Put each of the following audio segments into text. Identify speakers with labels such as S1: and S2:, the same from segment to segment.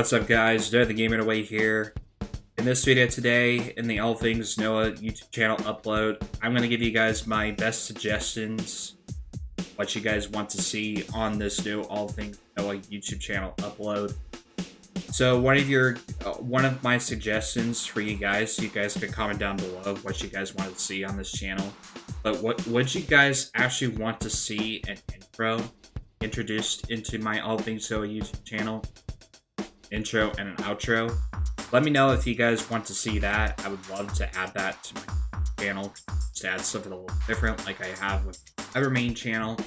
S1: What's up, guys? Noah the Gamer Away here. In this video today, in the All Things Noah YouTube channel upload, I'm going to give you guys my best suggestions, what you guys want to see on this new All Things Noah YouTube channel upload. So one of my suggestions for you guys can comment down below what you guys want to see on this channel. But what would you guys actually want to see an intro introduced into my All Things Noah YouTube channel? Intro and an outro. Let me know if you guys want to see that. I would love to add that to my channel, just add something a little different like I have with my other main channel.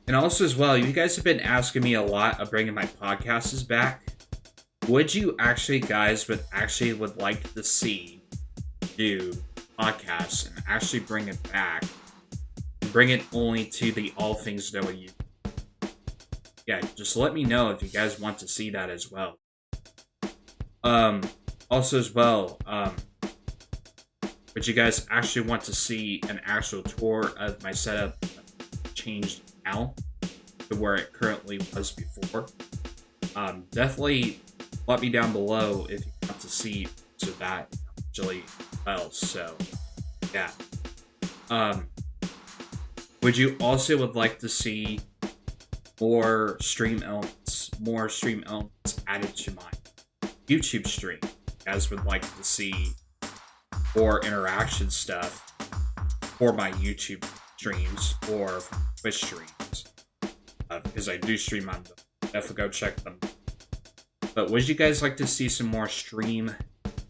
S1: And also as well, you guys have been asking me a lot of bringing my podcasts back. Would you actually would like to see do podcasts and actually bring it back and bring it only to the All Things Noah YouTube? Yeah, just let me know if you guys want to see that as well. Also as well, would you guys actually want to see an actual tour of my setup changed now to where it currently was before? Definitely let me down below if you want to see so that actually well. So yeah. Would you also would like to see more stream elements added to my YouTube stream? You guys would like to see more interaction stuff for my YouTube streams or Twitch streams, because I do stream on them. Definitely go check them. But would you guys like to see some more stream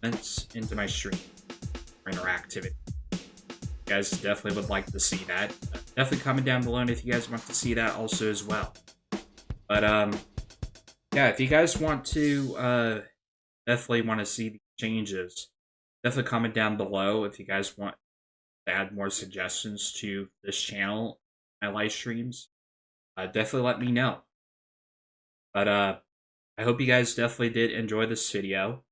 S1: elements into my stream or interactivity? You guys definitely would like to see that. Definitely comment down below if you guys want to see that also as well. But yeah, if you guys want to definitely want to see the changes, definitely comment down below if you guys want to add more suggestions to this channel, my live streams. Definitely let me know. But I hope you guys definitely did enjoy this video.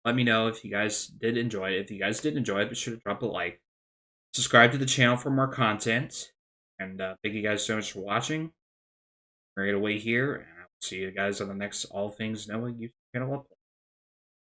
S1: Let me know if you guys did enjoy it. If you guys did enjoy it, be sure to drop a like. Subscribe to the channel for more content. And thank you guys so much for watching. Right away here, and I will see you guys on the next All Things Noah YouTube channel upload.